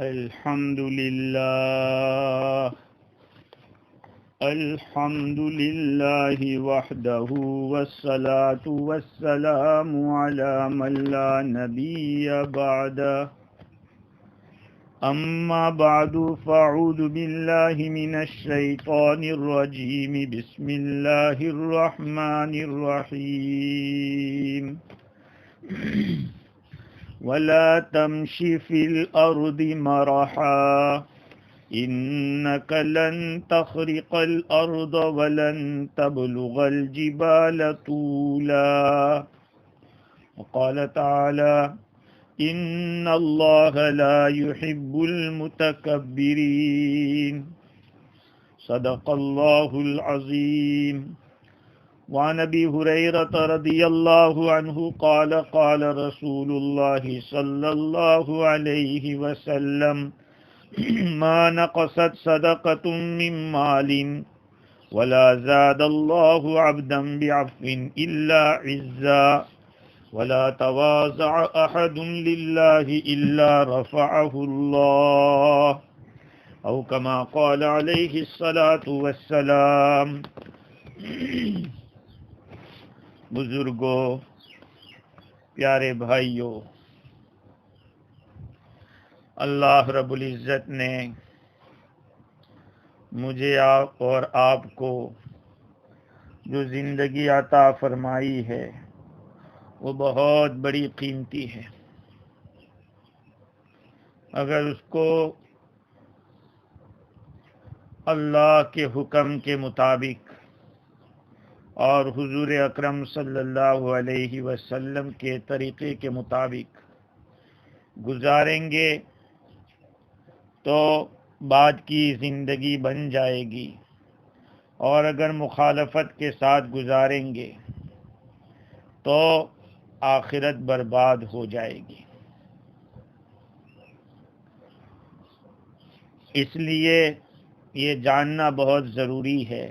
الحمد لله وحده والصلاة والسلام على من لا نبي بعده أما بعد فأعوذ بالله من الشيطان الرجيم بسم الله الرحمن الرحيم ولا تمش في الأرض مرحا إنك لن تخرق الأرض ولن تبلغ الجبال طولا وقال تعالى إن الله لا يحب المتكبرين صدق الله العظيم وعن ابي هريرة رضي الله عنه قال قال رسول الله صلى الله عليه وسلم ما نقصت صدقة من مال ولا زاد الله عبدا بعفو إلا عزا ولا تواضع أحد لله إلا رفعه الله أو كما قال عليه الصلاة والسلام. بزرگوں، پیارے بھائیوں، اللہ رب العزت نے مجھے اور آپ کو جو زندگی عطا فرمائی ہے وہ بہت بڑی قیمتی ہے. اگر اس کو اللہ کے حکم کے مطابق اور حضور اکرم صلی اللہ علیہ وسلم کے طریقے کے مطابق گزاریں گے تو بعد کی زندگی بن جائے گی، اور اگر مخالفت کے ساتھ گزاریں گے تو آخرت برباد ہو جائے گی. اس لیے یہ جاننا بہت ضروری ہے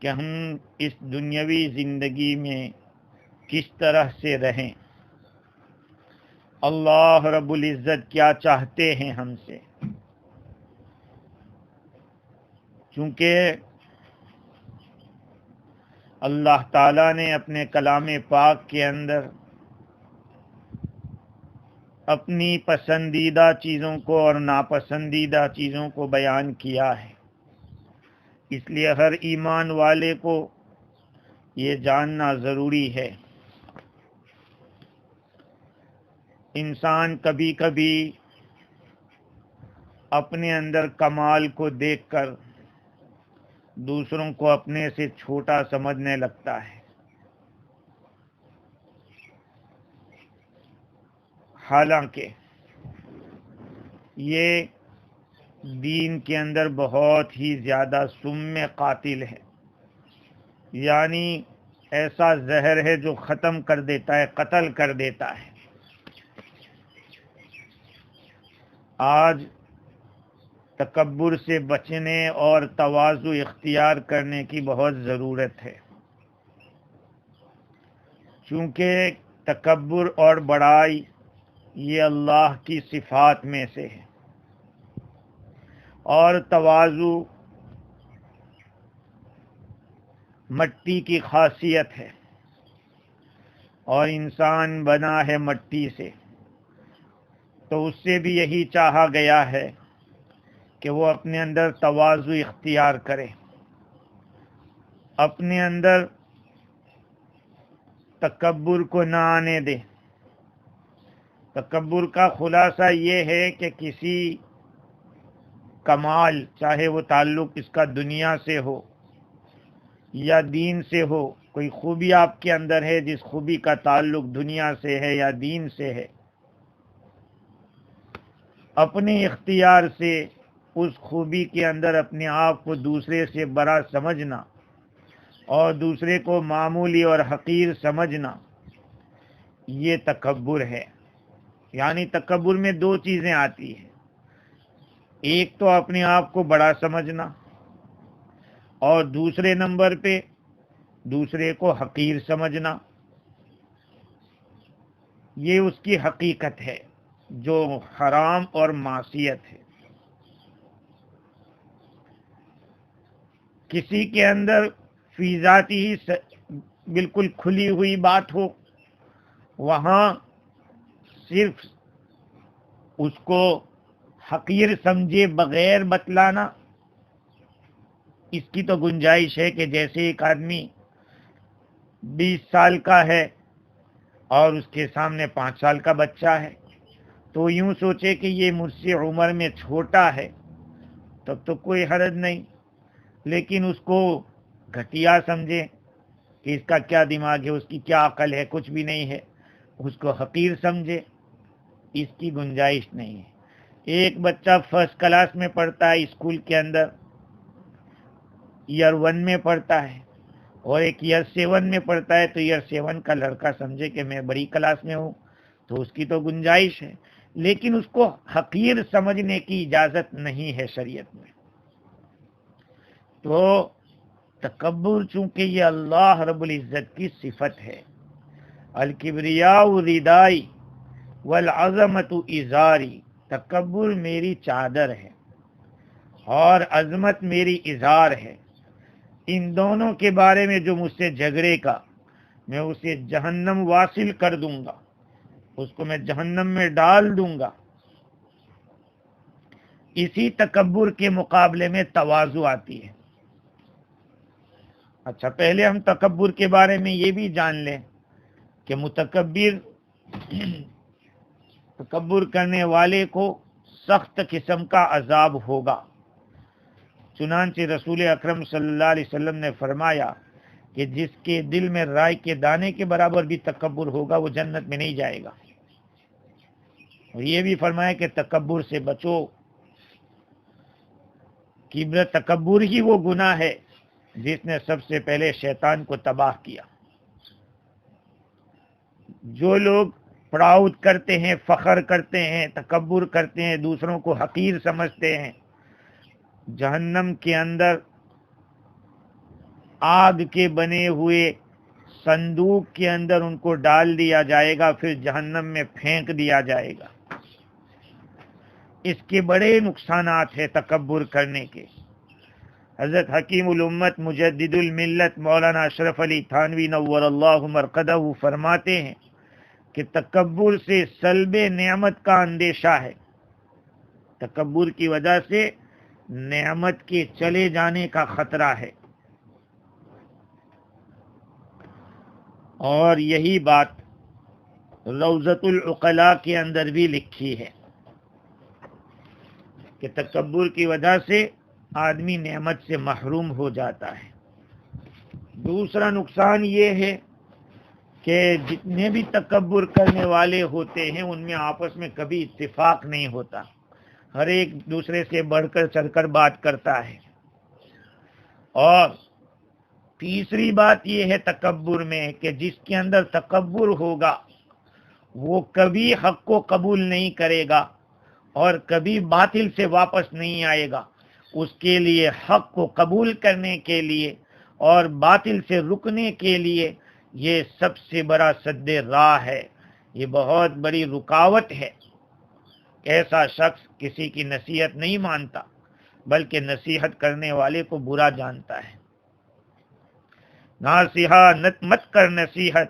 کہ ہم اس دنیاوی زندگی میں کس طرح سے رہیں، اللہ رب العزت کیا چاہتے ہیں ہم سے. چونکہ اللہ تعالیٰ نے اپنے کلام پاک کے اندر اپنی پسندیدہ چیزوں کو اور ناپسندیدہ چیزوں کو بیان کیا ہے. اس لیے ہر ایمان والے کو یہ جاننا ضروری ہے. انسان کبھی کبھی اپنے اندر کمال کو دیکھ کر دوسروں کو اپنے سے چھوٹا سمجھنے لگتا ہے. حالانکہ یہ دین کے اندر بہت ہی زیادہ سم قاتل ہے، یعنی ایسا زہر ہے جو ختم کر دیتا ہے، قتل کر دیتا ہے. آج تکبر سے بچنے اور تواضع اختیار کرنے کی بہت ضرورت ہے، چونکہ تکبر اور بڑائی یہ اللہ کی صفات میں سے ہے، اور تواضع مٹی کی خاصیت ہے، اور انسان بنا ہے مٹی سے، تو اس سے بھی یہی چاہا گیا ہے کہ وہ اپنے اندر تواضع اختیار کرے، اپنے اندر تکبر کو نہ آنے دے. تکبر کا خلاصہ یہ ہے کہ کسی کمال، چاہے وہ تعلق اس کا دنیا سے ہو یا دین سے ہو، کوئی خوبی آپ کے اندر ہے جس خوبی کا تعلق دنیا سے ہے یا دین سے ہے، اپنے اختیار سے اس خوبی کے اندر اپنے آپ کو دوسرے سے بڑا سمجھنا اور دوسرے کو معمولی اور حقیر سمجھنا، یہ تکبر ہے. یعنی تکبر میں دو چیزیں آتی ہیں، ایک تو اپنے آپ کو بڑا سمجھنا، اور دوسرے نمبر پہ دوسرے کو حقیر سمجھنا. یہ اس کی حقیقت ہے. جو حرام اور معصیت ہے۔ کسی کے اندر فی ذاتی ہی بالکل کھلی ہوئی بات ہو، وہاں صرف اس کو حقیر سمجھے بغیر بتلانا، اس کی تو گنجائش ہے کہ جیسے ایک آدمی 20 سال کا ہے اور اس کے سامنے 5 سال کا بچہ ہے، تو یوں سوچے کہ یہ مجھ سے عمر میں چھوٹا ہے، تب تو کوئی حرج نہیں، لیکن اس کو گھٹیا سمجھے کہ اس کا کیا دماغ ہے، اس کی کیا عقل ہے، کچھ بھی نہیں ہے، اس کو حقیر سمجھے، اس کی گنجائش نہیں ہے۔ ایک بچہ فرسٹ کلاس میں پڑھتا ہے اسکول کے اندر، ایئر 1 میں پڑھتا ہے، اور ایک ایئر 7 میں پڑھتا ہے، تو ایئر 7 کا لڑکا سمجھے کہ میں بڑی کلاس میں ہوں، تو اس کی تو گنجائش ہے، لیکن اس کو حقیر سمجھنے کی اجازت نہیں ہے شریعت میں۔ تو تکبر چونکہ یہ اللہ رب العزت کی صفت ہے، الکبریاء ردائی والعظمت ازاری، تکبر میری چادر ہے اور عظمت میری ازار ہے، ان دونوں کے بارے میں جو مجھ سے جھگڑے گا میں اسے جہنم واصل کر دوں گا، اس کو میں جہنم میں ڈال دوں گا۔ اسی تکبر کے مقابلے میں تواضع آتی ہے۔ اچھا، پہلے ہم تکبر کے بارے میں یہ بھی جان لیں کہ تکبر کرنے والے کو سخت قسم کا عذاب ہوگا۔ چنانچہ رسول اکرم صلی اللہ علیہ وسلم نے فرمایا کہ جس کے دل میں رائے کے دانے کے برابر بھی تکبر ہوگا وہ جنت میں نہیں جائے گا، اور یہ بھی فرمایا کہ تکبر سے بچو، کبر تکبر ہی وہ گناہ ہے جس نے سب سے پہلے شیطان کو تباہ کیا۔ جو لوگ پراؤڈ کرتے ہیں، فخر کرتے ہیں، تکبر کرتے ہیں، دوسروں کو حقیر سمجھتے ہیں، جہنم کے اندر آگ کے بنے ہوئے صندوق کے اندر ان کو ڈال دیا جائے گا، پھر جہنم میں پھینک دیا جائے گا۔ اس کے بڑے نقصانات ہیں تکبر کرنے کے۔ حضرت حکیم الامت مجدد الملت مولانا اشرف علی تھانوی نور اللہ مرقدہ فرماتے ہیں کہ تکبر سے سلب نعمت کا اندیشہ ہے، تکبر کی وجہ سے نعمت کے چلے جانے کا خطرہ ہے، اور یہی بات روضۃ العقلاء کے اندر بھی لکھی ہے کہ تکبر کی وجہ سے آدمی نعمت سے محروم ہو جاتا ہے۔ دوسرا نقصان یہ ہے کہ جتنے بھی تکبر کرنے والے ہوتے ہیں ان میں آپس میں کبھی اتفاق نہیں ہوتا، ہر ایک دوسرے سے بڑھ کر چڑھ کر بات کرتا ہے۔ اور تیسری بات یہ ہے تکبر میں کہ جس کے اندر تکبر ہوگا وہ کبھی حق کو قبول نہیں کرے گا اور کبھی باطل سے واپس نہیں آئے گا۔ اس کے لیے حق کو قبول کرنے کے لیے اور باطل سے رکنے کے لیے یہ سب سے بڑا سد راہ ہے، یہ بہت بڑی رکاوٹ ہے۔ ایسا شخص کسی کی نصیحت نہیں مانتا بلکہ نصیحت کرنے والے کو برا جانتا ہے۔ ناصحہ مت کر نصیحت،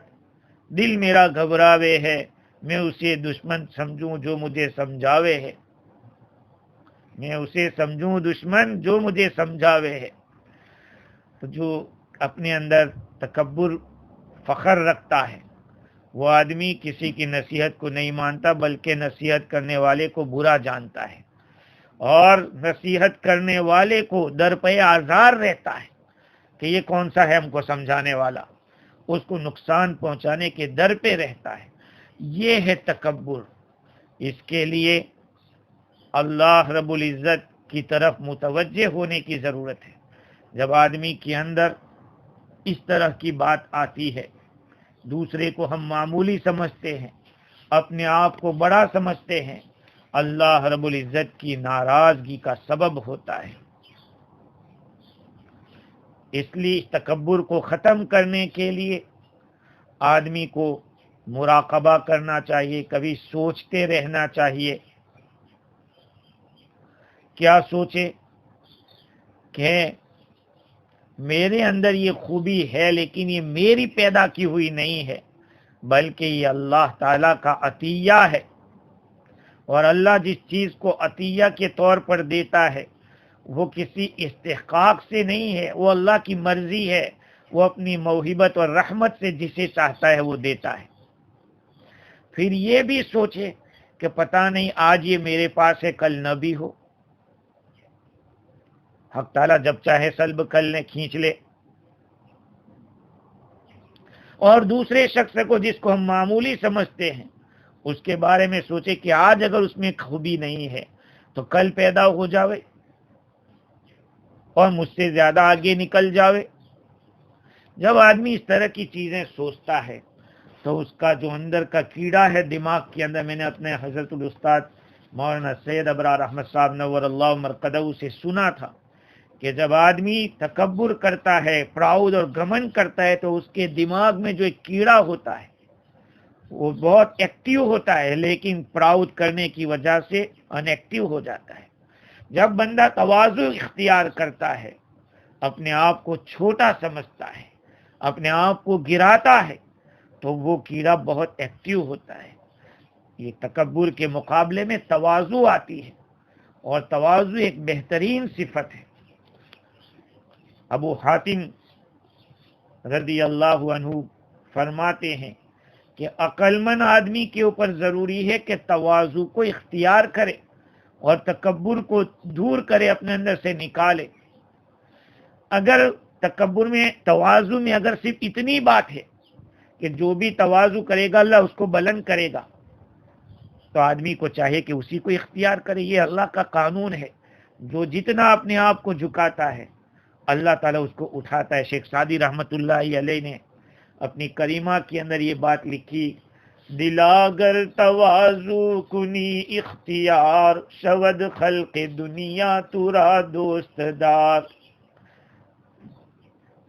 دل میرا گھبراوے ہے، میں اسے دشمن سمجھوں جو مجھے سمجھاوے ہے، میں اسے سمجھوں دشمن جو مجھے سمجھاوے ہے۔ تو جو اپنے اندر تکبر فخر رکھتا ہے وہ آدمی کسی کی نصیحت کو نہیں مانتا بلکہ نصیحت کرنے والے کو برا جانتا ہے، اور نصیحت کرنے والے کو در پہ آزار رہتا ہے کہ یہ کون سا ہے ہم کو سمجھانے والا، اس کو نقصان پہنچانے کے در پہ رہتا ہے۔ یہ ہے تکبر۔ اس کے لیے اللہ رب العزت کی طرف متوجہ ہونے کی ضرورت ہے۔ جب آدمی کے اندر اس طرح کی بات آتی ہے، دوسرے کو ہم معمولی سمجھتے ہیں، اپنے آپ کو بڑا سمجھتے ہیں، اللہ رب العزت کی ناراضگی کا سبب ہوتا ہے۔ اس لیے تکبر کو ختم کرنے کے لیے آدمی کو مراقبہ کرنا چاہیے، کبھی سوچتے رہنا چاہیے. کیا سوچے کہ میرے اندر یہ خوبی ہے لیکن یہ میری پیدا کی ہوئی نہیں ہے، بلکہ یہ اللہ تعالیٰ کا عطیہ ہے. اور اللہ جس چیز کو عطیہ کے طور پر دیتا ہے وہ کسی استحقاق سے نہیں ہے، وہ اللہ کی مرضی ہے. وہ اپنی موہبت اور رحمت سے جسے چاہتا ہے وہ دیتا ہے. پھر یہ بھی سوچے کہ پتہ نہیں آج یہ میرے پاس ہے کل نہ بھی ہو. حق تعالیٰ جب چاہے سلب کر لے، کھینچ لے. اور دوسرے شخص کو جس کو ہم معمولی سمجھتے ہیں اس کے بارے میں سوچے کہ آج اگر اس میں خوبی نہیں ہے تو کل پیدا ہو جاوے اور مجھ سے زیادہ آگے نکل جاوے. جب آدمی اس طرح کی چیزیں سوچتا ہے تو اس کا جو اندر کا کیڑا ہے دماغ کے اندر، میں نے اپنے حضرت الاستاد مولانا سید ابرار احمد صاحب نور اللہ مرقدہ سے سنا تھا کہ جب آدمی تکبر کرتا ہے، پراؤڈ اور گھمنڈ کرتا ہے، تو اس کے دماغ میں جو ایک کیڑا ہوتا ہے وہ بہت ایکٹیو ہوتا ہے، لیکن پراؤڈ کرنے کی وجہ سے ان ایکٹیو ہو جاتا ہے. جب بندہ تواضع اختیار کرتا ہے، اپنے آپ کو چھوٹا سمجھتا ہے، اپنے آپ کو گراتا ہے، تو وہ کیڑا بہت ایکٹیو ہوتا ہے. یہ تکبر کے مقابلے میں تواضع آتی ہے، اور تواضع ایک بہترین صفت ہے. ابو حاتم رضی اللہ عنہ فرماتے ہیں کہ عقل مند آدمی کے اوپر ضروری ہے کہ تواضع کو اختیار کرے اور تکبر کو دور کرے، اپنے اندر سے نکالے. اگر تکبر میں، تواضع میں اگر صرف اتنی بات ہے کہ جو بھی تواضع کرے گا اللہ اس کو بلند کرے گا، تو آدمی کو چاہیے کہ اسی کو اختیار کرے. یہ اللہ کا قانون ہے، جو جتنا اپنے آپ کو جھکاتا ہے اللہ تعالیٰ اس کو اٹھاتا ہے. شیخ سعدی رحمت اللہ علیہ نے اپنی کریمہ کے اندر یہ بات لکھی: دلاگر تواضع کنی اختیار، شود خلق دنیا تورا دوست دار.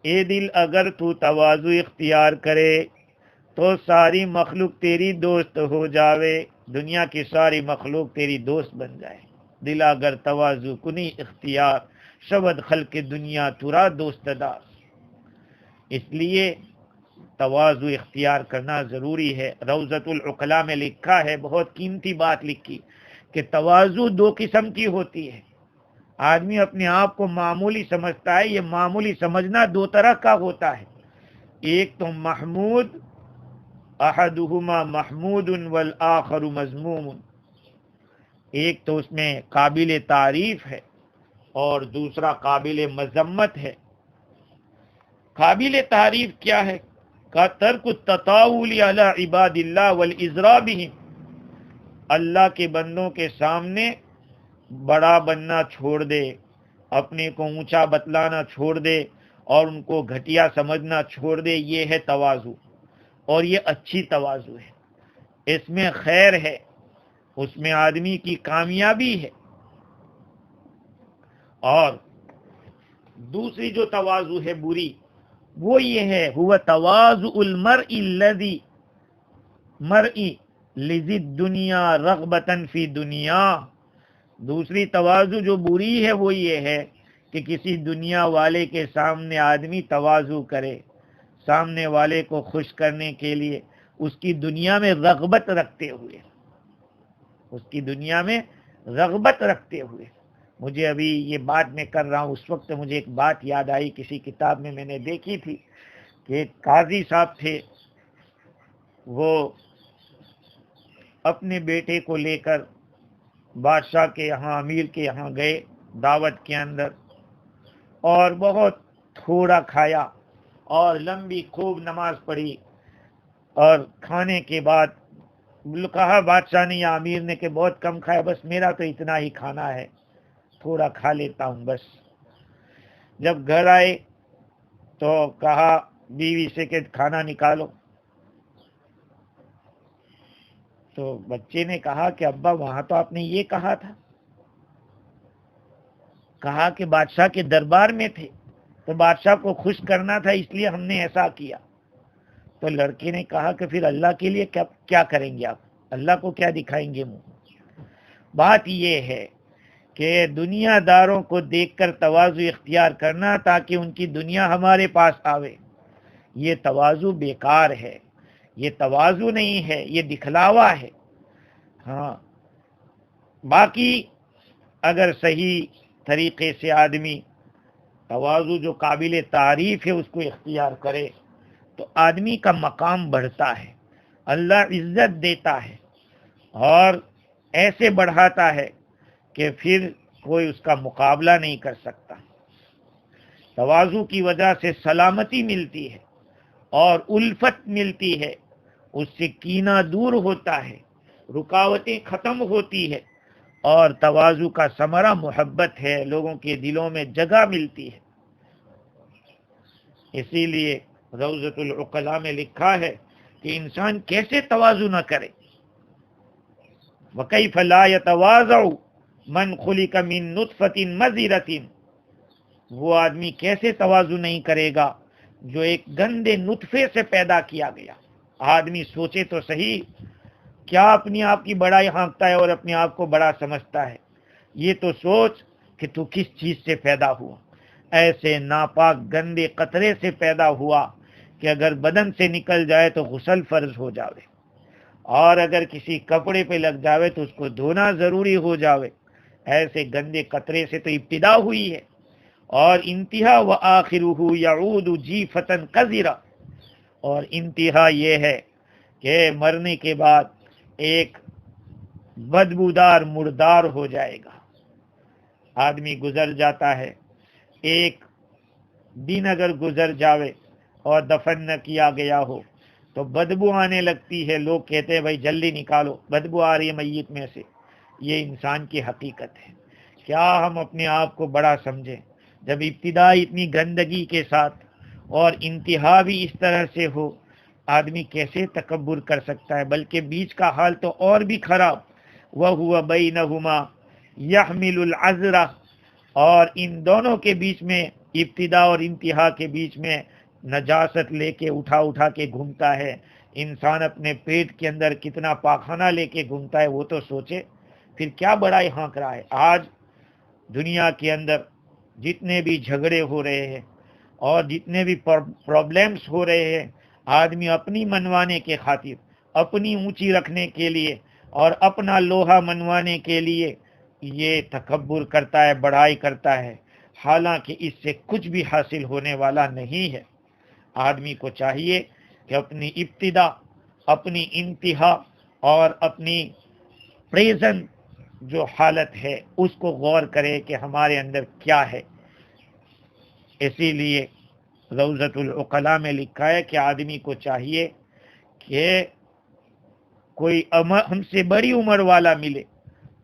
اے دل اگر تو تواضع اختیار کرے تو ساری مخلوق تیری دوست ہو جاوے، دنیا کی ساری مخلوق تیری دوست بن جائے. دل اگر تواضع کنی اختیار، شود خلق دنیا تورا دوست دار. اس لیے تواضع اختیار کرنا ضروری ہے. روضۃ العقلاء میں لکھا ہے، بہت قیمتی بات لکھی، کہ تواضع دو قسم کی ہوتی ہے. آدمی اپنے آپ کو معمولی سمجھتا ہے، یہ معمولی سمجھنا دو طرح کا ہوتا ہے. ایک تو محمود، احدہما محمود والآخر مذموم، ایک تو اس میں قابل تعریف ہے اور دوسرا قابل مذمت ہے. قابل تعریف کیا ہے؟ کا ترک التطاول علی عباد اللہ والازراء بہم، اللہ کے بندوں کے سامنے بڑا بننا چھوڑ دے، اپنے کو اونچا بتلانا چھوڑ دے اور ان کو گھٹیا سمجھنا چھوڑ دے. یہ ہے تواضع، اور یہ اچھی تواضع ہے. اس میں خیر ہے، اس میں آدمی کی کامیابی ہے. اور دوسری جو تواضع ہے بری، وہ یہ ہے: ہوا تواضع المرء الذی مرئی لذی الدنیا رغبتا فی دنیا. دوسری تواضع جو بری ہے وہ یہ ہے کہ کسی دنیا والے کے سامنے آدمی تواضع کرے، سامنے والے کو خوش کرنے کے لیے اس کی دنیا میں رغبت رکھتے ہوئے، اس کی دنیا میں رغبت رکھتے ہوئے. مجھے ابھی یہ بات میں کر رہا ہوں، اس وقت مجھے ایک بات یاد آئی، کسی کتاب میں نے دیکھی تھی کہ ایک قاضی صاحب تھے، وہ اپنے بیٹے کو لے کر بادشاہ کے یہاں، امیر کے یہاں گئے دعوت کے اندر، اور بہت تھوڑا کھایا اور لمبی خوب نماز پڑھی. اور کھانے کے بعد کہا بادشاہ نے یا امیر نے کہ بہت کم کھایا، بس میرا تو اتنا ہی کھانا ہے، تھوڑا کھا لیتا ہوں بس. جب گھر آئے تو کہا بیوی سے کہ کھانا نکالو. تو بچے نے کہا کہ ابا وہاں تو آپ نے یہ کہا تھا، کہا کہ بادشاہ کے دربار میں تھے تو بادشاہ کو خوش کرنا تھا، اس لیے ہم نے ایسا کیا. تو لڑکے نے کہا کہ پھر اللہ کے لیے کیا کریں گے آپ؟ اللہ کو کیا دکھائیں گے منہ؟ بات یہ ہے کہ دنیا داروں کو دیکھ کر تواضع اختیار کرنا تاکہ ان کی دنیا ہمارے پاس آوے، یہ تواضع بیکار ہے، یہ تواضع نہیں ہے، یہ دکھلاوا ہے۔ ہاں، باقی اگر صحیح طریقے سے آدمی تواضع جو قابل تعریف ہے اس کو اختیار کرے تو آدمی کا مقام بڑھتا ہے، اللہ عزت دیتا ہے اور ایسے بڑھاتا ہے کہ پھر کوئی اس کا مقابلہ نہیں کر سکتا۔ تواضع کی وجہ سے سلامتی ملتی ہے اور الفت ملتی ہے، اس سے کینہ دور ہوتا ہے، رکاوٹیں ختم ہوتی ہے، اور تواضع کا ثمرہ محبت ہے، لوگوں کے دلوں میں جگہ ملتی ہے۔ اسی لیے روضۃ العقلاء میں لکھا ہے کہ انسان کیسے تواضع نہ کرے، وَكَيْفَ لَا يَتَوَاضَعُ مَنْ خُلِقَ مِن نُطْفَةٍ مَزِرَةٍ، وہ آدمی کیسے تواضع نہیں کرے گا جو ایک گندے نطفے سے پیدا کیا گیا۔ آدمی سوچے تو صحیح، کیا اپنی آپ کی بڑائی ہانکتا ہے اور اپنے آپ کو بڑا سمجھتا ہے؟ یہ تو سوچ کہ تو کس چیز سے پیدا ہوا۔ ایسے ناپاک گندے قطرے سے پیدا ہوا کہ اگر بدن سے نکل جائے تو غسل فرض ہو جاوے، اور اگر کسی کپڑے پہ لگ جاوے تو اس کو دھونا ضروری ہو جاوے۔ ایسے گندے قطرے سے تو ابتدا ہوئی ہے، اور انتہا وآخرہ یعود جیفتن قذرا، اور انتہا یہ ہے کہ مرنے کے بعد ایک بدبودار مردار ہو جائے گا۔ آدمی گزر جاتا ہے، ایک دن اگر گزر جاوے اور دفن نہ کیا گیا ہو تو بدبو آنے لگتی ہے، لوگ کہتے ہیں بھائی جلدی نکالو، بدبو آ رہی ہے میت میں سے۔ یہ انسان کی حقیقت ہے۔ کیا ہم اپنے آپ کو بڑا سمجھیں؟ جب ابتدا اتنی گندگی کے ساتھ اور انتہا بھی اس طرح سے ہو، آدمی کیسے تکبر کر سکتا ہے؟ بلکہ بیچ کا حال تو اور بھی خراب، وَهُوَ بَيْنَهُمَا يَحْمِلُ الْعَذْرَ، اور ان دونوں کے بیچ میں، ابتدا اور انتہا کے بیچ میں نجاست لے کے اٹھا کے گھومتا ہے۔ انسان اپنے پیٹ کے اندر کتنا پاخانہ لے کے گھومتا ہے وہ تو سوچے، پھر کیا بڑائی ہانک رہا ہے۔ آج دنیا کے اندر جتنے بھی جھگڑے ہو رہے ہیں اور جتنے بھی پرابلمس ہو رہے ہیں، آدمی اپنی منوانے کے خاطر، اپنی اونچی رکھنے کے لیے اور اپنا لوہا منوانے کے لیے یہ تکبر کرتا ہے، بڑائی کرتا ہے، حالانکہ اس سے کچھ بھی حاصل ہونے والا نہیں ہے۔ آدمی کو چاہیے کہ اپنی ابتدا، اپنی انتہا اور اپنی پریزنٹ جو حالت ہے اس کو غور کرے کہ ہمارے اندر کیا ہے۔ اسی لیے روضۃ العقلاء میں لکھا ہے کہ آدمی کو چاہیے کہ کوئی ہم سے بڑی عمر والا ملے،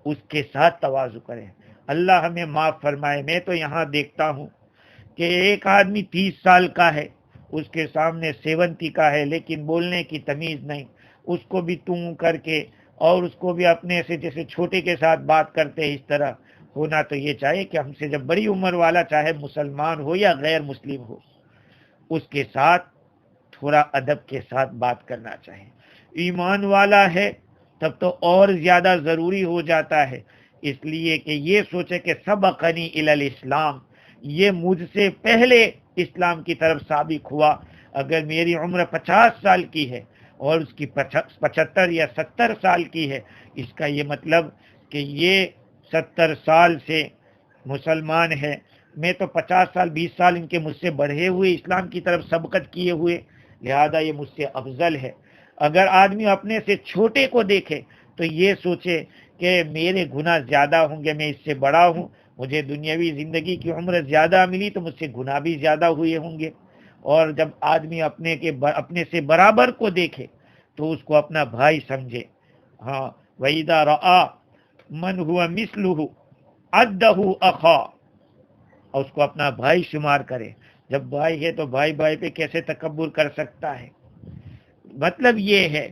اس کے ساتھ تواضع کریں۔ اللہ ہمیں معاف فرمائے، میں تو یہاں دیکھتا ہوں کہ ایک آدمی 30 سال کا ہے، اس کے سامنے 70 کا ہے، لیکن بولنے کی تمیز نہیں، اس کو بھی تم کر کے، اور اس کو بھی اپنے سے جیسے چھوٹے کے ساتھ بات کرتے ہیں۔ اس طرح ہونا تو یہ چاہیے کہ ہم سے جب بڑی عمر والا، چاہے مسلمان ہو یا غیر مسلم ہو، اس کے ساتھ تھوڑا ادب کے ساتھ بات کرنا چاہیے۔ ایمان والا ہے تب تو اور زیادہ ضروری ہو جاتا ہے، اس لیے کہ یہ سوچے کہ سبقنی الی الاسلام، یہ مجھ سے پہلے اسلام کی طرف سابق ہوا۔ اگر میری عمر 50 سال کی ہے اور اس کی 75 یا 70 سال کی ہے، اس کا یہ مطلب کہ یہ 70 سال سے مسلمان ہے، میں تو 50 سال 20 سال ان کے مجھ سے بڑھے ہوئے اسلام کی طرف سبقت کیے ہوئے، لہذا یہ مجھ سے افضل ہے۔ اگر آدمی اپنے سے چھوٹے کو دیکھے تو یہ سوچے کہ میرے گناہ زیادہ ہوں گے، میں اس سے بڑا ہوں، مجھے دنیاوی زندگی کی عمر زیادہ ملی تو مجھ سے گناہ بھی زیادہ ہوئے ہوں گے۔ اور جب آدمی اپنے سے برابر کو دیکھے تو اس کو اپنا بھائی سمجھے۔ ہاں، وَإِذَا رَأَى مَنْ هُوَ مِثْلُهُ عَدَّهُ أَخَاهُ، اور اس کو اپنا بھائی شمار کرے۔ جب بھائی ہے تو بھائی پہ کیسے تکبر کر سکتا ہے؟ مطلب یہ ہے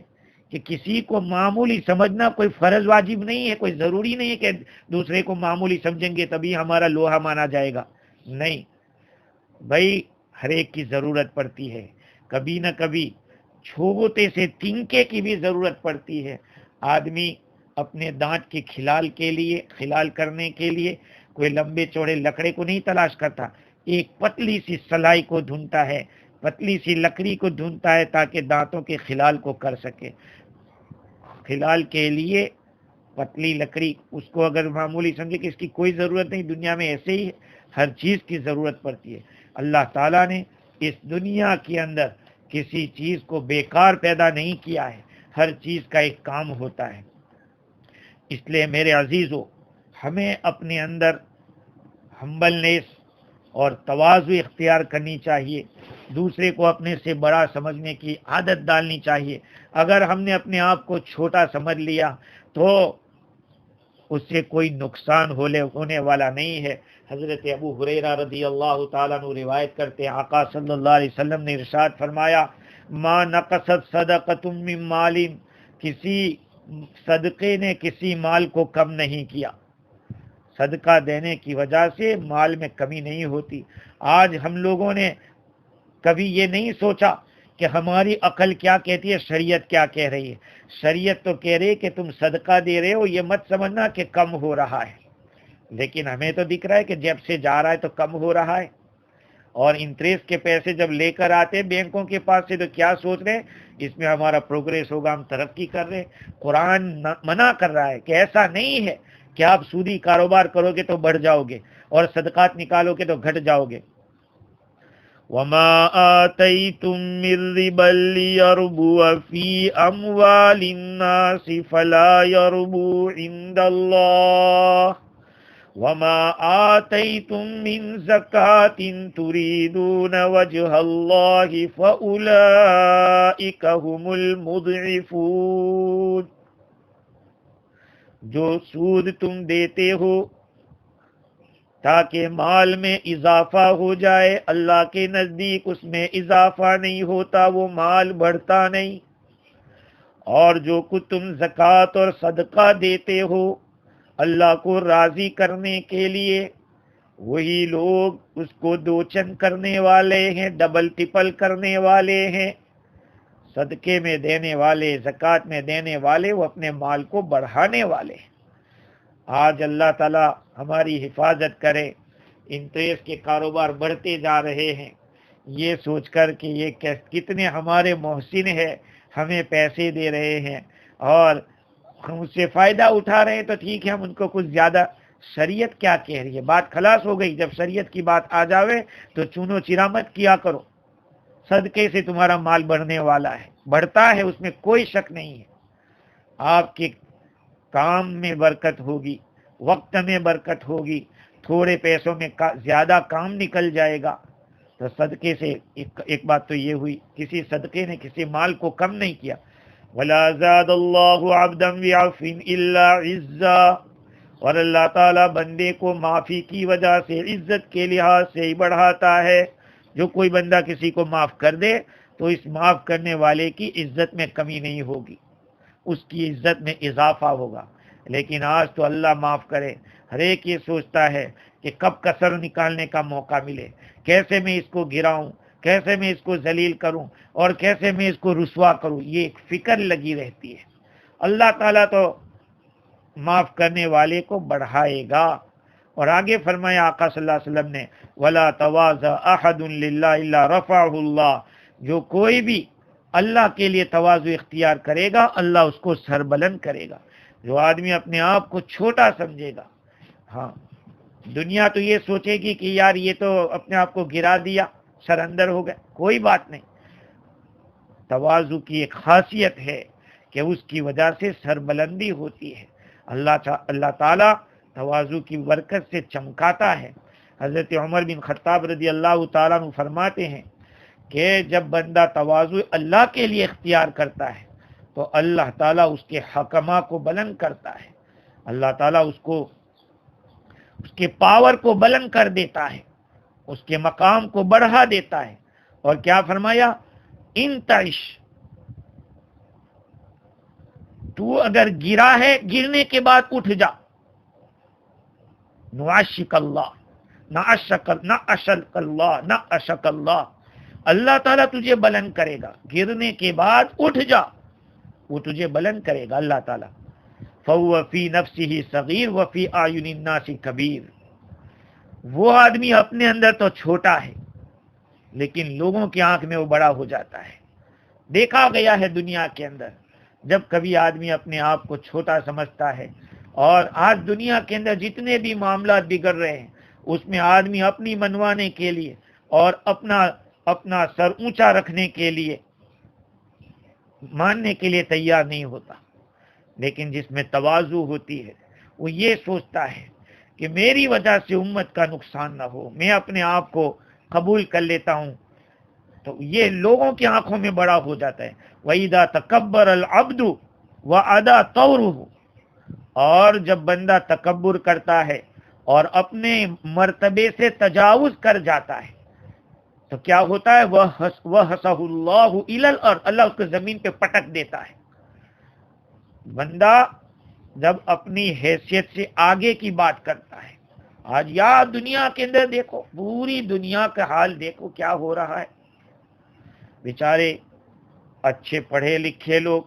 کہ کسی کو معمولی سمجھنا کوئی فرض واجب نہیں ہے، کوئی ضروری نہیں ہے کہ دوسرے کو معمولی سمجھیں گے تبھی ہمارا لوہا مانا جائے گا۔ نہیں بھائی، ہر ایک کی ضرورت پڑتی ہے، کبھی نہ کبھی چھوٹے سے تنکے کی بھی ضرورت پڑتی ہے. آدمی اپنے دانت کے خلال کرنے کے لیے کوئی لمبے چوڑے لکڑے کو نہیں تلاش کرتا، ایک پتلی سی سلائی کو ڈھونڈتا ہے، پتلی سی لکڑی کو ڈھونڈتا ہے تاکہ دانتوں کے خلال کو کر سکے. خلال کے لیے پتلی لکڑی، اس کو اگر معمولی سمجھے کہ اس کی کوئی ضرورت نہیں، دنیا میں ایسے ہی ہر چیز کی ضرورت پڑتی ہے. اللہ تعالیٰ نے اس دنیا کے اندر کسی چیز کو بیکار پیدا نہیں کیا ہے، ہر چیز کا ایک کام ہوتا ہے. اس لیے میرے عزیزو، ہمیں اپنے اندر ہمبلنیس اور تواضع اختیار کرنی چاہیے، دوسرے کو اپنے سے بڑا سمجھنے کی عادت ڈالنی چاہیے. اگر ہم نے اپنے آپ کو چھوٹا سمجھ لیا تو اس سے کوئی نقصان ہونے والا نہیں ہے. حضرت ابو ہریرہ رضی اللہ تعالیٰ عنہ روایت کرتے ہیں، آقا صلی اللہ علیہ وسلم نے ارشاد فرمایا، ما نقصت صدقۃ من مال، کسی صدقے نے کسی مال کو کم نہیں کیا. صدقہ دینے کی وجہ سے مال میں کمی نہیں ہوتی. آج ہم لوگوں نے کبھی یہ نہیں سوچا کہ ہماری عقل کیا کہتی ہے، شریعت کیا کہہ رہی ہے. شریعت تو کہہ رہی ہے کہ تم صدقہ دے رہے ہو، یہ مت سمجھنا کہ کم ہو رہا ہے، لیکن ہمیں تو دکھ رہا ہے کہ جیب سے جا رہا ہے تو کم ہو رہا ہے. اور انٹرسٹ کے پیسے جب لے کر آتے بینکوں کے پاس سے تو کیا سوچ رہے ہیں، اس میں ہمارا پروگریس ہوگا، ہم ترقی کر رہے ہیں. قرآن منع کر رہا ہے کہ ایسا نہیں ہے کہ آپ سودی کاروبار کرو گے تو بڑھ جاؤ گے اور صدقات نکالو گے تو گھٹ جاؤ گے. وَمَا آتَيْتُم مِّن رِّبًا لِّيَرْبُوَ فِي أَمْوَالِ النَّاسِ فَلَا يَرْبُو عِندَ اللَّهِ وَمَا آتَيْتُم مِّن زَكَاةٍ تُرِيدُونَ وَجْهَ اللَّهِ فَأُولَٰئِكَ هُمُ الْمُضْعِفُونَ. جو سود تم دیتے ہو تاکہ مال میں اضافہ ہو جائے، اللہ کے نزدیک اس میں اضافہ نہیں ہوتا، وہ مال بڑھتا نہیں. اور جو کچھ تم زکوٰۃ اور صدقہ دیتے ہو اللہ کو راضی کرنے کے لیے، وہی لوگ اس کو دو چند کرنے والے ہیں، ڈبل ٹپل کرنے والے ہیں. صدقے میں دینے والے، زکوٰۃ میں دینے والے، وہ اپنے مال کو بڑھانے والے ہیں. آج اللہ تعالی ہماری حفاظت کرے، انٹرسٹ کے کاروبار بڑھتے جا رہے ہیں، یہ سوچ کر کہ یہ کتنے ہمارے محسن ہیں، ہمیں پیسے دے رہے ہیں اور ہم اس سے فائدہ اٹھا رہے ہیں تو ٹھیک ہے، ہم ان کو کچھ زیادہ. شریعت کیا کہہ رہی ہے؟ بات خلاص ہو گئی. جب شریعت کی بات آ جاوے تو چونو چرا مت کیا کرو. صدقے سے تمہارا مال بڑھنے والا ہے، بڑھتا ہے، اس میں کوئی شک نہیں ہے. آپ کے کام میں برکت ہوگی، وقت میں برکت ہوگی، تھوڑے پیسوں میں زیادہ کام نکل جائے گا. تو صدقے سے ایک بات تو یہ ہوئی، کسی صدقے نے کسی مال کو کم نہیں کیا. وَلَا زَادَ اللَّهُ عَبْدًا بِعَفْوٍ إِلَّا عِزًّا، اور اللہ تعالیٰ بندے کو معافی کی وجہ سے، عزت کے لحاظ سے ہی بڑھاتا ہے. جو کوئی بندہ کسی کو معاف کر دے تو اس معاف کرنے والے کی عزت میں کمی نہیں ہوگی، اس کی عزت میں اضافہ ہوگا. لیکن آج تو اللہ معاف کرے، ہر ایک یہ سوچتا ہے کہ کب کسر نکالنے کا موقع ملے، کیسے میں اس کو گراؤں، کیسے میں اس کو ذلیل کروں اور کیسے میں اس کو رسوا کروں، یہ ایک فکر لگی رہتی ہے. اللہ تعالیٰ تو معاف کرنے والے کو بڑھائے گا. اور آگے فرمایا آقا صلی اللہ علیہ وسلم نے، وَلَا تَوَاضَ أَحَدٌ لِلَّهِ إِلَّا رَفَعَهُ اللَّهُ، جو کوئی بھی اللہ کے لیے تواضع اختیار کرے گا اللہ اس کو سربلند کرے گا. جو آدمی اپنے آپ کو چھوٹا سمجھے گا، ہاں دنیا تو یہ سوچے گی کہ یار یہ تو اپنے آپ کو گرا دیا، سر اندر ہو گیا، کوئی بات نہیں. تواضع کی ایک خاصیت ہے کہ اس کی وجہ سے سربلندی ہوتی ہے. اللہ تعالیٰ تواضع کی برکت سے چمکاتا ہے. حضرت عمر بن خطاب رضی اللہ تعالیٰ عنہ فرماتے ہیں کہ جب بندہ تواضع اللہ کے لیے اختیار کرتا ہے تو اللہ تعالیٰ اس کے حکمہ کو بلند کرتا ہے، اللہ تعالیٰ اس کے پاور کو بلند کر دیتا ہے، اس کے مقام کو بڑھا دیتا ہے. اور کیا فرمایا، انتعش، تو اگر گرا ہے گرنے کے بعد اٹھ جا. نعشق اللہ، نہ اشق اللہ، نہ اشق اللہ، اللہ تعالیٰ تجھے بلند کرے گا، گرنے کے بعد اٹھ جا، وہ تجھے بلند کرے گا اللہ تعالیٰ. فَهُوَ فِي نَفْسِهِ صَغِيرٌ وَفِي أَعْيُنِ النَّاسِ كَبِيرٌ. وہ آدمی اپنے اندر تو چھوٹا ہے لیکن لوگوں کی آنکھ میں وہ بڑا ہو جاتا ہے. دیکھا گیا ہے دنیا کے اندر جب کبھی آدمی اپنے آپ کو چھوٹا سمجھتا ہے، اور آج دنیا کے اندر جتنے بھی معاملات بگڑ رہے ہیں اس میں آدمی اپنی منوانے کے لیے اور اپنا سر اونچا رکھنے کے لیے ماننے کے لیے تیار نہیں ہوتا. لیکن جس میں تواضع ہوتی ہے وہ یہ سوچتا ہے کہ میری وجہ سے امت کا نقصان نہ ہو، میں اپنے آپ کو قبول کر لیتا ہوں، تو یہ لوگوں کی آنکھوں میں بڑا ہو جاتا ہے. وَإِذَا تَكَبَّرَ الْعَبْدُ وَأَدَا طَوْرُهُ. اور جب بندہ تکبر کرتا ہے اور اپنے مرتبے سے تجاوز کر جاتا ہے تو کیا ہوتا ہے؟ وَحَسَهُ اللَّهُ إِلَى الْأَرْضِ. اللہ اس کو زمین پہ پٹک دیتا ہے. بندہ جب اپنی حیثیت سے آگے کی بات کرتا ہے، آج یا دنیا کے اندر دیکھو، پوری دنیا کا حال دیکھو کیا ہو رہا ہے. بیچارے اچھے پڑھے لکھے لوگ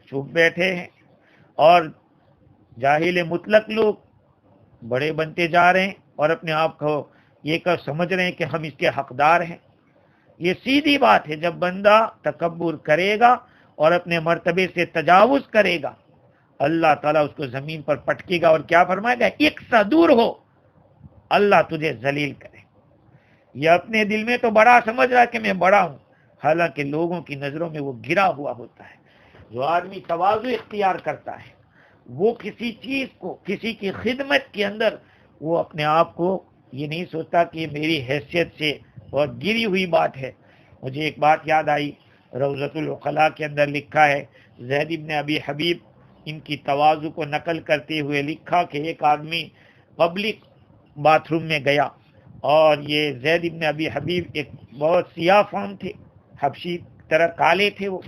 چپ بیٹھے ہیں اور جاہل مطلق لوگ بڑے بنتے جا رہے ہیں اور اپنے آپ کو یہ سمجھ رہے ہیں کہ ہم اس کے حقدار ہیں. یہ سیدھی بات ہے، جب بندہ تکبر کرے گا اور اپنے مرتبے سے تجاوز کرے گا اللہ تعالیٰ اس کو زمین پر پٹکے گا اور کیا فرمائے گا؟ ایک سا دور ہو، اللہ تجھے ذلیل کرے. یہ اپنے دل میں تو بڑا سمجھ رہا ہے کہ میں بڑا ہوں، حالانکہ لوگوں کی نظروں میں وہ گرا ہوا ہوتا ہے. جو آدمی تواضع اختیار کرتا ہے وہ کسی چیز کو، کسی کی خدمت کے اندر وہ اپنے آپ کو یہ نہیں سوچتا کہ یہ میری حیثیت سے بہت گری ہوئی بات ہے. مجھے ایک بات یاد آئی، روضۃ العقلاء کے اندر لکھا ہے، زید بن ابی حبیب ان کی تواضع کو نقل کرتے ہوئے لکھا کہ ایک آدمی پبلک باتھ روم میں گیا، اور یہ زید بن ابی حبیب ایک بہت سیاہ فام تھے، حبشی طرح کالے تھے وہ.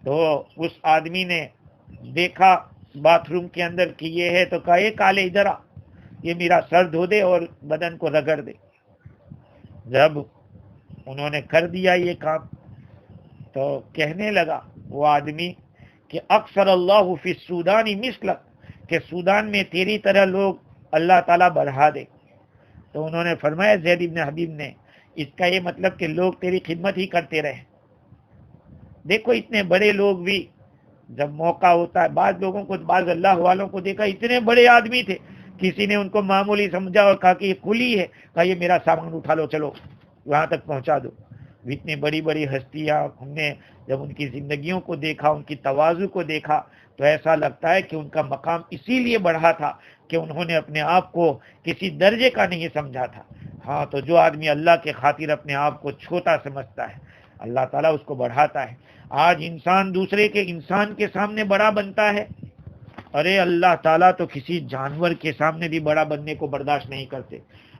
تو اس آدمی نے دیکھا باتھ روم کے اندر کہ یہ ہے، تو کہا اے کالے ادھر آ، یہ میرا سر دھو دے اور بدن کو رگڑ دے. جب انہوں نے کر دیا یہ کام تو کہنے لگا وہ آدمی کہ اکثر اللہ فی السودان مثلک، کہ سودان میں تیری طرح لوگ اللہ تعالیٰ بڑھا دے. تو انہوں نے فرمایا زید بن حبیب نے، اس کا یہ مطلب کہ لوگ تیری خدمت ہی کرتے رہے. دیکھو اتنے بڑے لوگ بھی جب موقع ہوتا ہے، بعض لوگوں کو، بعض اللہ والوں کو دیکھا اتنے بڑے آدمی تھے، کسی نے ان کو معمولی سمجھا اور کہا کہ یہ کلی ہے، کہا یہ میرا سامان اٹھا لو، چلو وہاں تک پہنچا دو. اتنی بڑی بڑی ہستیاں، ہم نے جب ان کی زندگیوں کو دیکھا، ان کی تواضع کو دیکھا تو ایسا لگتا ہے کہ ان کا مقام اسی لیے بڑھا تھا کہ انہوں نے اپنے آپ کو کسی درجے کا نہیں سمجھا تھا. ہاں، تو جو آدمی اللہ کے خاطر اپنے آپ کو چھوٹا سمجھتا ہے اللہ تعالیٰ اس کو بڑھاتا ہے. آج انسان دوسرے کے انسان کے سامنے بڑا بنتا ہے، ارے اللہ تعالیٰ تو کسی جانور کے سامنے بھی بڑا بننے کو برداشت نہیں کرتے.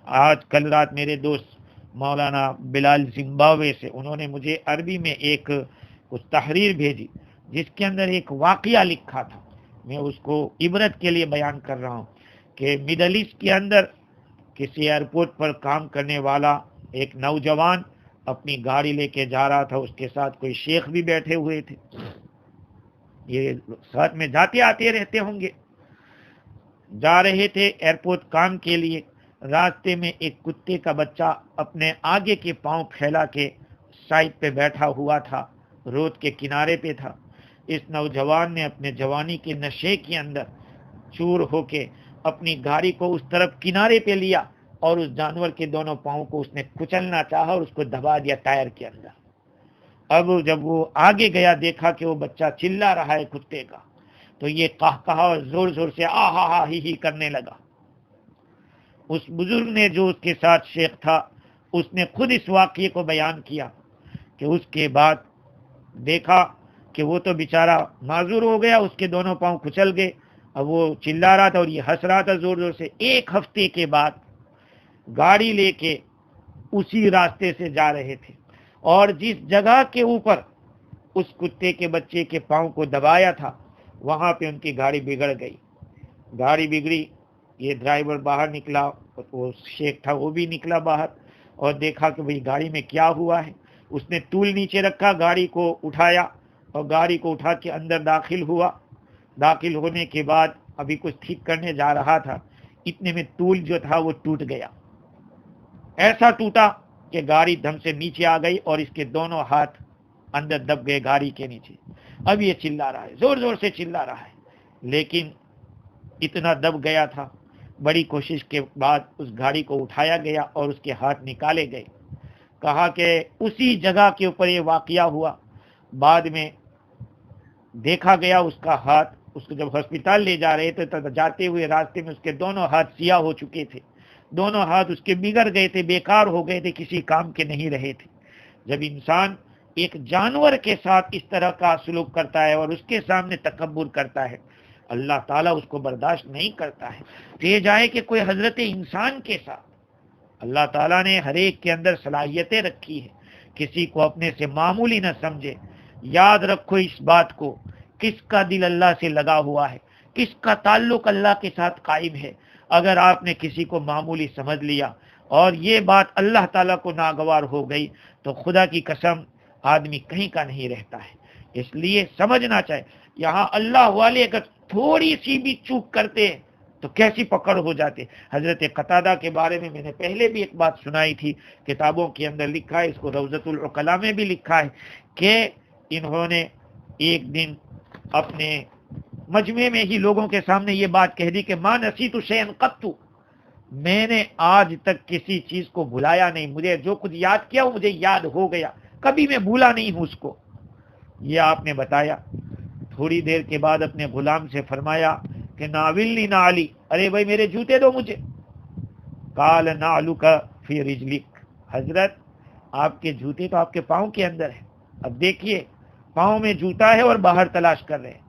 آج کل رات میرے دوست مولانا بلال زمبابوے سے، انہوں نے مجھے عربی میں ایک کچھ تحریر بھیجی جس کے اندر ایک واقعہ لکھا تھا. میں اس کو عبرت کے لیے بیان کر رہا ہوں کہ مڈل ایسٹ کے اندر کسی ایئرپورٹ پر کام کرنے والا ایک نوجوان اپنی گاڑی لے کے جا رہا تھا، اس کے ساتھ کوئی شیخ بھی بیٹھے ہوئے تھے، یہ ساتھ میں جاتے آتے رہتے ہوں گے. جا رہے تھے ایئرپورٹ کام کے لیے، راستے میں ایک کتے کا بچہ اپنے آگے کے پاؤں پھیلا کے سائڈ پہ بیٹھا ہوا تھا، روڈ کے کنارے پہ تھا. اس نوجوان نے اپنے جوانی کے نشے کے اندر چور ہو کے اپنی گاڑی کو اس طرف کنارے پہ لیا اور اس جانور کے دونوں پاؤں کو اس نے کچلنا چاہا اور اس کو دبا دیا ٹائر کے اندر. اب جب وہ آگے گیا دیکھا کہ وہ بچہ چلا رہا ہے کتے کا، تو یہ کہا اور زور زور سے آ ہا ہا ہی کرنے لگا. اس بزرگ نے جو اس کے ساتھ شیخ تھا اس نے خود اس واقعے کو بیان کیا کہ اس کے بعد دیکھا کہ وہ تو بیچارہ معذور ہو گیا، اس کے دونوں پاؤں کچل گئے، اب وہ چلا رہا تھا اور یہ ہنس رہا تھا زور زور سے. ایک ہفتے کے بعد گاڑی لے کے اسی راستے سے جا رہے تھے اور جس جگہ کے اوپر اس کتے کے بچے کے پاؤں کو دبایا تھا وہاں پہ ان کی گاڑی بگڑ گئی. گاڑی بگڑی، یہ ڈرائیور باہر نکلا، وہ شیخ تھا وہ بھی نکلا باہر اور دیکھا کہ بھئی گاڑی میں کیا ہوا ہے. اس نے طول نیچے رکھا، گاڑی کو اٹھایا اور گاڑی کو اٹھا کے اندر داخل ہوا. داخل ہونے کے بعد ابھی کچھ ٹھیک کرنے جا رہا تھا، اتنے میں طول جو تھا وہ ٹوٹ گیا. ایسا ٹوٹا کہ گاڑی دم سے نیچے آ گئی اور اس کے دونوں ہاتھ اندر دب گئے گاڑی کے نیچے. اب یہ چلا رہا ہے، زور زور سے چلا رہا ہے، لیکن اتنا دب گیا تھا. بڑی کوشش کے بعد اس گاڑی کو اٹھایا گیا اور اس کے ہاتھ نکالے گئے. کہا کہ اسی جگہ کے اوپر یہ واقعہ ہوا. بعد میں دیکھا گیا اس کا ہاتھ، اس کو جب ہسپتال لے جا رہے تھے تو جاتے ہوئے راستے میں اس کے دونوں ہاتھ سیاہ ہو چکے تھے. دونوں ہاتھ اس کے بگڑ گئے تھے، بیکار ہو گئے تھے، کسی کام کے نہیں رہے تھے. جب انسان ایک جانور کے ساتھ اس طرح کا سلوک کرتا ہے اور اس کے سامنے تکبر کرتا ہے، اللہ تعالیٰ اس کو برداشت نہیں کرتا ہے. تو یہ جائے کہ کوئی حضرت انسان کے ساتھ. اللہ تعالیٰ نے ہر ایک کے اندر صلاحیتیں رکھی ہے، کسی کو اپنے سے معمولی نہ سمجھے. یاد رکھو اس بات کو، کس کا دل اللہ سے لگا ہوا ہے، کس کا تعلق اللہ کے ساتھ قائم ہے. اگر آپ نے کسی کو معمولی سمجھ لیا اور یہ بات اللہ تعالیٰ کو ناگوار ہو گئی تو خدا کی قسم آدمی کہیں کا نہیں رہتا ہے. اس لیے سمجھنا چاہیے، یہاں اللہ والے اگر تھوڑی سی بھی چوک کرتے ہیں تو کیسی پکڑ ہو جاتے. حضرت قتادہ کے بارے میں نے پہلے بھی ایک بات سنائی تھی، کتابوں کے اندر لکھا ہے، اس کو روضۃ العقلاء میں بھی لکھا ہے کہ انہوں نے ایک دن اپنے مجمع میں ہی لوگوں کے سامنے یہ بات کہہ دی کہ ما نسیت شیئا قط، میں نے آج تک کسی چیز کو بھلایا نہیں، مجھے جو کچھ یاد کیا وہ مجھے یاد ہو گیا، کبھی میں بھولا نہیں ہوں اس کو. یہ آپ نے بتایا. تھوڑی دیر کے بعد اپنے غلام سے فرمایا کہ ناولنی نعلی، ارے بھائی میرے جوتے دو مجھے. قال نعلک فی رجلک، حضرت آپ کے جوتے تو آپ کے پاؤں کے اندر ہیں. اب دیکھیے پاؤں میں جوتا ہے اور باہر تلاش کر رہے ہیں.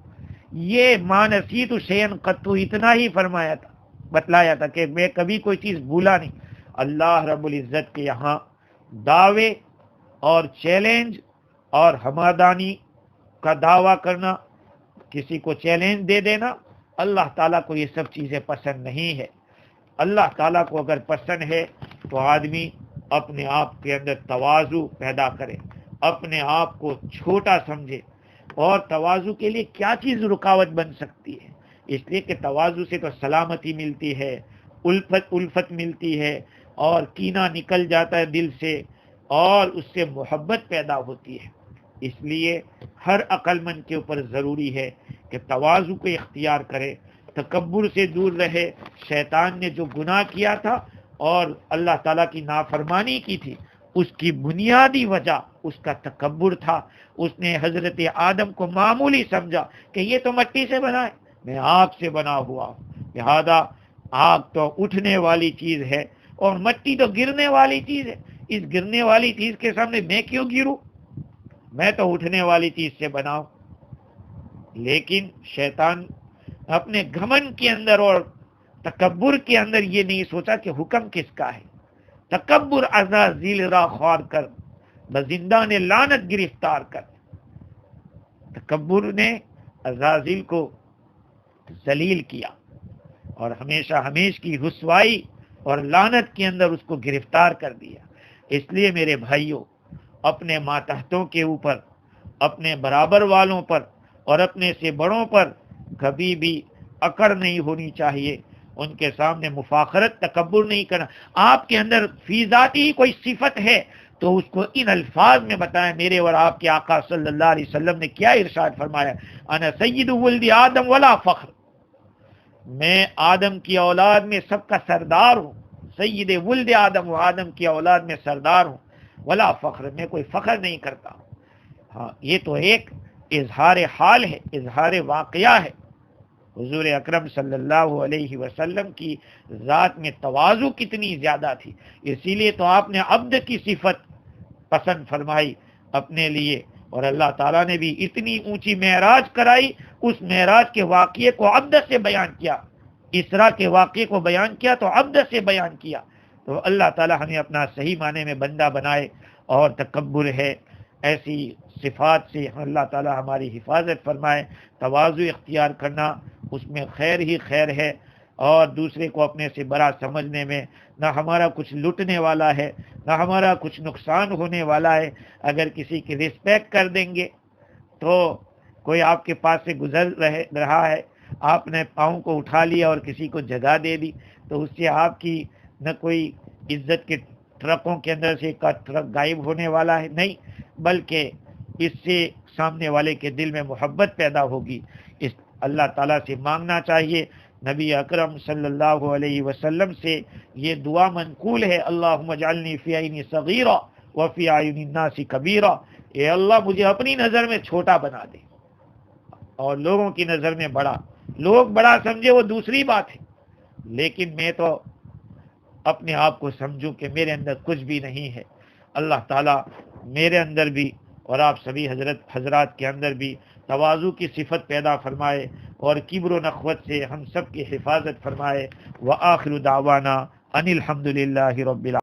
یہ ما نسیت شیئا قط اتنا ہی فرمایا تھا، بتلایا تھا کہ میں کبھی کوئی چیز بھولا نہیں. اللہ رب العزت کے یہاں دعوے اور چیلنج اور ہمادانی کا دعویٰ کرنا، کسی کو چیلنج دے دینا، اللہ تعالیٰ کو یہ سب چیزیں پسند نہیں ہے. اللہ تعالیٰ کو اگر پسند ہے تو آدمی اپنے آپ کے اندر تواضع پیدا کرے، اپنے آپ کو چھوٹا سمجھے. اور تواضع کے لیے کیا چیز رکاوٹ بن سکتی ہے؟ اس لیے کہ تواضع سے تو سلامتی ملتی ہے، الفت ملتی ہے، اور کینہ نکل جاتا ہے دل سے، اور اس سے محبت پیدا ہوتی ہے. اس لیے ہر عقل مند کے اوپر ضروری ہے کہ تواضع کو اختیار کرے، تکبر سے دور رہے. شیطان نے جو گناہ کیا تھا اور اللہ تعالیٰ کی نافرمانی کی تھی، اس کی بنیادی وجہ اس کا تکبر تھا. اس نے حضرت آدم کو معمولی سمجھا کہ یہ تو مٹی سے بنا ہے، میں آگ سے بنا ہوا ہوں، لہذا آگ تو اٹھنے والی چیز ہے اور مٹی تو گرنے والی چیز ہے، اس گرنے والی چیز کے سامنے میں کیوں گروں، میں تو اٹھنے والی چیز سے بناؤں. لیکن شیطان اپنے گھمنڈ کے اندر اور تکبر کے اندر یہ نہیں سوچا کہ حکم کس کا ہے. تکبر عزازیل را خوار کر، بزندان لعنت گرفتار کر. تکبر نے عزازیل کو ذلیل کیا اور ہمیشہ ہمیش کی رسوائی اور لعنت کے اندر اس کو گرفتار کر دیا. اس لیے میرے بھائیوں، اپنے ماتحتوں کے اوپر، اپنے برابر والوں پر اور اپنے سے بڑوں پر کبھی بھی اکڑ نہیں ہونی چاہیے. ان کے سامنے مفاخرت، تکبر نہیں کرنا. آپ کے اندر فی ذاتی ہی کوئی صفت ہے تو اس کو ان الفاظ میں بتائیں. میرے اور آپ کے آقا صلی اللہ علیہ وسلم نے کیا ارشاد فرمایا؟ انا سید ولد آدم ولا فخر، میں آدم کی اولاد میں سب کا سردار ہوں. سید ولد آدم، و آدم کی اولاد میں سردار ہوں. ولا فخر، میں کوئی فخر نہیں کرتا. ہاں، یہ تو ایک اظہار حال ہے، اظہار واقعہ ہے. حضور اکرم صلی اللہ علیہ وسلم کی ذات میں تواضع کتنی زیادہ تھی، اسی لیے تو آپ نے عبد کی صفت پسند فرمائی اپنے لیے. اور اللہ تعالیٰ نے بھی اتنی اونچی معراج کرائی، اس معراج کے واقعے کو عبد سے بیان کیا، اسراء کے واقعے کو بیان کیا تو عبد سے بیان کیا. تو اللہ تعالیٰ ہمیں اپنا صحیح معنی میں بندہ بنائے. اور تکبر ہے، ایسی صفات سے اللہ تعالیٰ ہماری حفاظت فرمائے. تواضع اختیار کرنا، اس میں خیر ہی خیر ہے. اور دوسرے کو اپنے سے بڑا سمجھنے میں نہ ہمارا کچھ لٹنے والا ہے، نہ ہمارا کچھ نقصان ہونے والا ہے۔ اگر کسی کی رسپیکٹ کر دیں گے تو کوئی آپ کے پاس سے گزر رہا ہے، آپ نے پاؤں کو اٹھا لیا اور کسی کو جگہ دے دی، تو اس سے آپ کی نہ کوئی عزت کے ٹرکوں کے اندر سے ایک ٹرک غائب ہونے والا ہے، نہیں، بلکہ اس سے سامنے والے کے دل میں محبت پیدا ہوگی۔ اس اللہ تعالیٰ سے مانگنا چاہیے۔ نبی اکرم صلی اللہ علیہ وسلم سے یہ دعا منقول ہے، اللہم اجعلنی فی عینی صغیرہ وفی اعین الناس کبیرہ، اے اللہ مجھے اپنی نظر میں چھوٹا بنا دے اور لوگوں کی نظر میں بڑا۔ لوگ بڑا سمجھے وہ دوسری بات ہے، لیکن میں تو اپنے آپ کو سمجھوں کہ میرے اندر کچھ بھی نہیں ہے۔ اللہ تعالیٰ میرے اندر بھی اور آپ سبھی حضرات کے اندر بھی تواضع کی صفت پیدا فرمائے اور کبر و نخوت سے ہم سب کی حفاظت فرمائے۔ وآخر دعوانا ان الحمد للہ رب العالمین۔